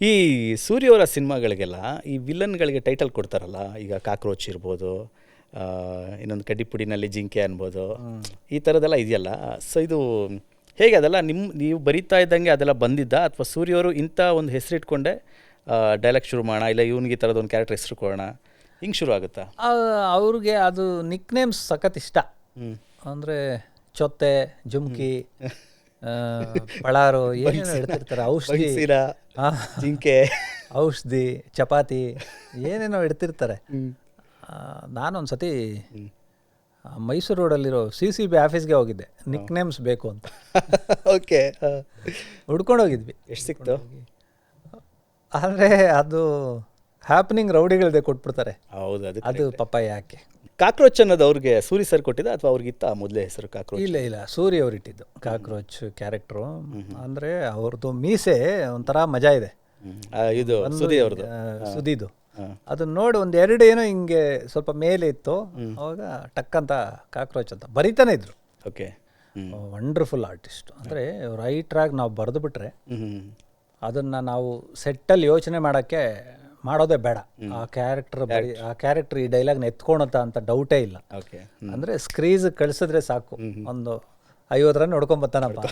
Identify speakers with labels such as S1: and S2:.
S1: ಈ ಸೂರ್ಯವರ ಸಿನಿಮಾಗಳಿಗೆಲ್ಲ ಈ ವಿಲನ್ಗಳಿಗೆ ಟೈಟಲ್ ಕೊಡ್ತಾರಲ್ಲ, ಈಗ ಕಾಕ್ರೋಚ್ ಇರ್ಬೋದು, ಇನ್ನೊಂದು ಕಡ್ಡಿಪುಡಿನಲ್ಲಿ ಜಿಂಕೆ ಅನ್ಬೋದು, ಈ ಥರದ್ದೆಲ್ಲ ಇದೆಯಲ್ಲ. ಸೊ ಇದು ಹೇಗೆ ಅದೆಲ್ಲ ನೀವು ಬರೀತಾ ಇದ್ದಂಗೆ ಅದೆಲ್ಲ ಬಂದಿದ್ದ, ಅಥವಾ ಸೂರ್ಯವರು ಇಂಥ ಒಂದು ಹೆಸರಿಟ್ಕೊಂಡೆ ಡೈಲಾಗ್ ಶುರು ಮಾಡೋಣ, ಇಲ್ಲ ಇವನಿಗೆ ಈ ಥರದ್ದು ಒಂದು ಕ್ಯಾರೆಕ್ಟರ್ ಹೆಸರು ಕೊಡೋಣ, ಹಿಂಗೆ ಶುರು ಆಗುತ್ತಾ?
S2: ಅವ್ರಿಗೆ ಅದು ನಿಕ್ ನೇಮ್ಸ್ ಸಖತ್ ಇಷ್ಟ. ಅಂದರೆ ಚೊತ್ತೆ, ಜುಮ್ಕಿ, ಪಳಾರು, ಏನೇನೋ ಇಡ್ತಿರ್ತಾರೆ. ಔಷಧಿ,
S1: ಜಿಂಕೆ,
S2: ಔಷಧಿ, ಚಪಾತಿ, ಏನೇನೋ ಇಡ್ತಿರ್ತಾರೆ. ನಾನೊಂದು ಸತಿ ಮೈಸೂರು ರೋಡಲ್ಲಿರೋ CCB ಆಫೀಸ್ಗೆ ಹೋಗಿದ್ದೆ, ನಿಕ್ ನೇಮ್ಸ್ ಬೇಕು ಅಂತ.
S1: ಓಕೆ,
S2: ಹುಡ್ಕೊಂಡು ಹೋಗಿದ್ವಿ.
S1: ಎಷ್ಟು ಸಿಕ್ತು?
S2: ಆದರೆ ಅದು ಹ್ಯಾಪನಿಂಗ್ ರೌಡಿಗಳದೆ ಕೊಟ್ಬಿಡ್ತಾರೆ.
S1: ಹೌದು,
S2: ಅದು ಪಾಪ ಯಾಕೆ.
S1: ಕಾಕ್ರೋಚ್ ಅನ್ನೋದು ಅವ್ರಿಗೆ ಸೂರಿ ಸರ್ ಕೊಟ್ಟಿದ್ದ, ಅಥವಾ ಅವ್ರಿಗಿತ್ತ ಮೊದಲೇ ಹೆಸರು ಕಾಕ್ರೋಚ್?
S2: ಇಲ್ಲ, ಸೂರಿ ಅವ್ರು ಇಟ್ಟಿದ್ದು ಕಾಕ್ರೋಚ್ ಕ್ಯಾರೆಕ್ಟ್ರು. ಅಂದರೆ ಅವ್ರದ್ದು ಮೀಸೆ ಒಂಥರ ಮಜಾ ಇದೆ.
S1: ಇದು ಸುದಿ ಅವ್ರದ್ದು,
S2: ಸುದಿದು. ಅದನ್ನ ನೋಡಿ ಒಂದು ಎರಡು ಏನೋ ಹಿಂಗೆ ಸ್ವಲ್ಪ ಮೇಲೆ ಇತ್ತು, ಅವಾಗ ಟಕ್ ಅಂತ ಕಾಕ್ರೋಚ್ ಅಂತ ಬರೀತಾನೆ ಇದ್ರು.
S1: Okay,
S2: wonderful artist. ಅಂದರೆ ರೈಟ್ರಾಗಿ ನಾವು ಬರೆದು ಬಿಟ್ರೆ ಅದನ್ನು ನಾವು ಸೆಟ್ಟಲ್ಲಿ ಯೋಚನೆ ಮಾಡೋದೇ ಬೇಡ. ಆ ಕ್ಯಾರೆಕ್ಟರ್ ಈ ಡೈಲಾಗ್ನ ಎತ್ಕೊಳತ್ತ ಅಂತ ಡೌಟೇ ಇಲ್ಲ. ಅಂದರೆ ಸ್ಕ್ರೀಸ್ ಕಳಿಸಿದ್ರೆ ಸಾಕು, ಒಂದು 50 ರನ್ ಹೊಡ್ಕೊಂಬತ್ತಾನಪ್ಪ.